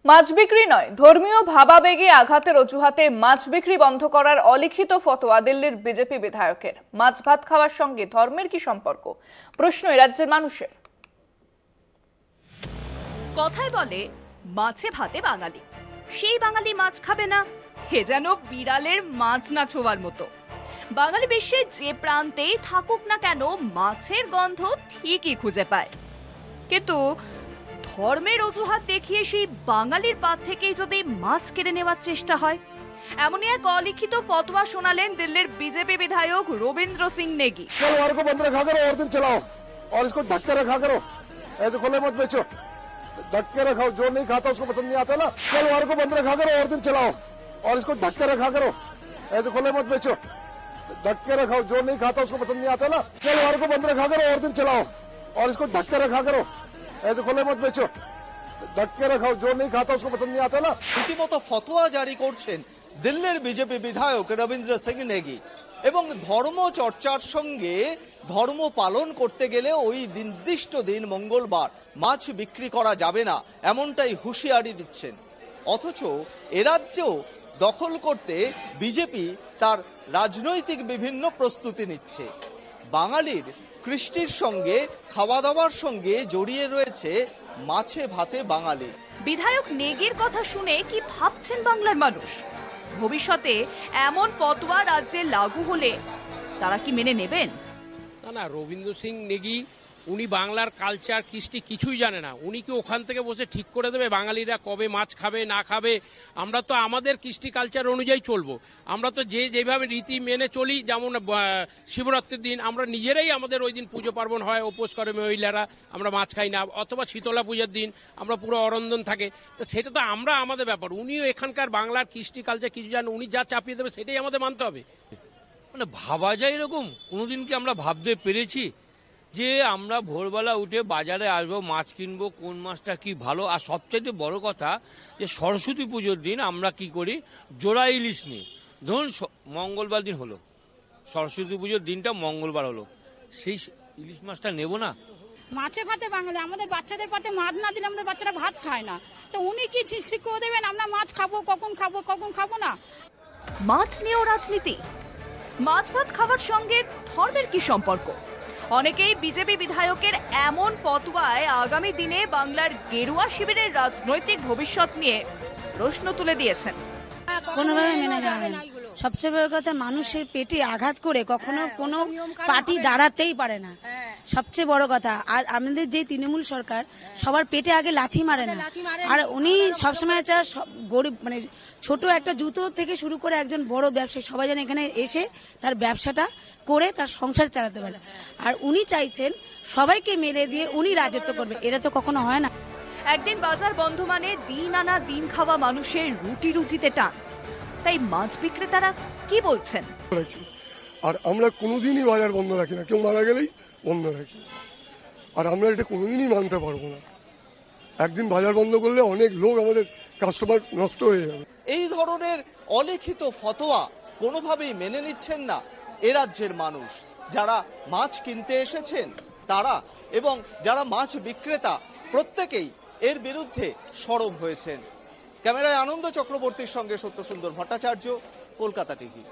মাছ বিক্রি নয়, ধর্মীয় ভাবাবেগে আঘাতের অজুহাতে মাছ বিক্রি বন্ধ করার অলিখিত ফতোয়া দিল্লির বিজেপি বিধায়কের। মাছ ভাত খাওয়ার সঙ্গে ধর্মের কি সম্পর্ক, প্রশ্ন রাজ্যের মানুষের। কথায় বলে মাছে ভাতে বাঙালি, সেই বাঙালি মাছ খাবে না, হে যেন বিড়ালের মাছ না ছোঁয়ার মতো। বাঙালি বিশ্বের যে প্রান্তেই থাকুক না কেন মাছের গন্ধ ঠিকই খুঁজে পায়, কিন্তু ধর্মের অজুহাত দেখিয়ে সেই বাঙালির পাত থেকেই যদি মাছ কেড়ে নেওয়ার চেষ্টা হয়, এমনই এক অলিখিত ফতোয়া শোনালেন দিল্লির বিজেপি বিধায়ক রবীন্দ্র সিং নেগি। ढक के रखो, जो नहीं खाता उसको पसंद नहीं आता ना। तलवार को बंद रखा करो और दिन चलाओ, और इसको ढक के रखा करो, ऐसे खुले मत बेचो। ढक के रखो, जो नहीं खाता उसको पसंद नहीं आता ना। तलवार को बंद रखा करो और दिन चलाओ, और इसको ढक के रखा करो, ऐसे खुले मत बेचो। ढक के रखो, जो नहीं खाता उसको पसंद नहीं आता ना। রীতিমতো ফতোয়া জারি করছেন দিল্লির বিজেপি বিধায়ক রবীন্দ্র সিং নেগি এবং ধর্ম চর্চার সঙ্গে ধর্ম পালন করতে গেলে ওই নির্দিষ্ট দিন মঙ্গলবার মাছ বিক্রি করা যাবে না, এমনটাই হুঁশিয়ারি দিচ্ছেন। অথচ এ রাজ্যেও দখল করতে বিজেপি তার রাজনৈতিক বিভিন্ন প্রস্তুতি নিচ্ছে। বাঙালির কৃষ্টির সঙ্গে খাওয়া দাওয়ার সঙ্গে জড়িয়ে রয়েছে মাছে ভাতে বাঙালি। বিধায়ক নেগির কথা শুনে কি ভাবছেন বাংলার মানুষ? ভবিষ্যতে এমন ফতোয়া রাজ্যে লাগু হলে তারা কি মেনে নেবেন? না, রবীন্দ্র সিং নেগি উনি বাংলার কালচার কৃষ্টি কিছুই জানে না। উনি কি ওখান থেকে বসে ঠিক করে দেবে বাঙালিরা কবে মাছ খাবে না খাবে? আমরা তো আমাদের কৃষ্টি কালচার অনুযায়ী চলবো। আমরা তো যেভাবে রীতি মেনে চলি, যেমন শিবরাত্রির দিন আমরা নিজেরাই আমাদের ওই দিন পুজো পার্বণ হয়, উপোস করে মহিলারা, আমরা মাছ খাই না। অথবা শীতলা পুজোর দিন আমরা পুরো অরন্ধন থাকে, তো সেটা তো আমরা আমাদের ব্যাপার। উনিও এখানকার বাংলার কৃষ্টি কালচার কিছু জানেন, উনি যা চাপিয়ে দেবে সেটাই আমাদের মানতে হবে। মানে ভাবা যায় এরকম? কোনোদিন কি আমরা ভাবতে পেরেছি যে আমরা ভোরবেলা উঠে বাজারে আসবো, মাছ কিনবো, কোন মাছটা কি ভালো? আর সবচেয়ে বড় কথা যে সরস্বতী পুজোর দিন আমরা কি করি, জোড়া ইলিশ নিই। ধরুন মঙ্গলবার দিন হলো, সরস্বতী পুজোর দিনটা মঙ্গলবার হলো, সেই ইলিশ মাছটা নেব না? মাছে ভাতে বাঙালি, আমাদের বাচ্চাদের পাতে মাছ না দিলে আমাদের বাচ্চারা ভাত খায় না। তো উনি কি ঠিক করে দেবেন আমরা মাছ খাবো, কখন খাবো না? মাছ নিয়েও রাজনীতি, মাছ ভাত খাওয়ার সঙ্গে ধর্মের কি সম্পর্ক? অনেকেই বিজেপি বিধায়কের এমন ফতোয়ায় আগামী দিনে বাংলার গেরুয়া শিবিরের রাজনৈতিক ভবিষ্যৎ নিয়ে প্রশ্ন তুলে দিয়েছেন। কোনোভাবে মেনে যাবে না। সবচেয়ে বড় কথা, মানুষের পেটে আঘাত করে কখনো কোনো পার্টি দাঁড়াতেই পারে না। সবচেয়ে বড় কথা, আর আমাদের যে তৃণমূল সরকার সবার পেটে আগে লাথি মারে না। আর উনি সবসময় গরিব, মানে ছোট একটা জুতো থেকে শুরু করে একজন বড় ব্যবসায়ী, সবাই যেন এখানে এসে তার ব্যবসাটা করে তার সংসার চালাতে পারে। আর উনি চাইছেন সবাইকে মেরে দিয়ে উনি রাজত্ব করবে, এটা তো কখনো হয় না। একদিন বাজার বন্ধ মানে দিন আনা দিন খাওয়া মানুষের রুটি রুজিতে টান। তাই মাছ বিক্রেতারা কি বলছেন? আর আমরা কোনোদিনই বাজার বন্ধ রাখি না, কেউ মারা গেলেই বন্ধ রাখি। আর আমরা এটা কোনোদিনই মানতে পারবো না। একদিন বাজার বন্ধ করলে অনেক লোক, আমাদের কাস্টমার নষ্ট হয়ে যাবে। এই ধরনের অলিখিত ফতোয়া কোনোভাবেই মেনে নিচ্ছেন না এ রাজ্যের মানুষ। যারা মাছ কিনতে এসেছেন তারা এবং যারা মাছ বিক্রেতা প্রত্যেকেই এর বিরুদ্ধে সরব হয়েছেন। ক্যামেরায় আনন্দ চক্রবর্তীর সঙ্গে সত্যসুন্দর ভট্টাচার্য, কলকাতা টিভি।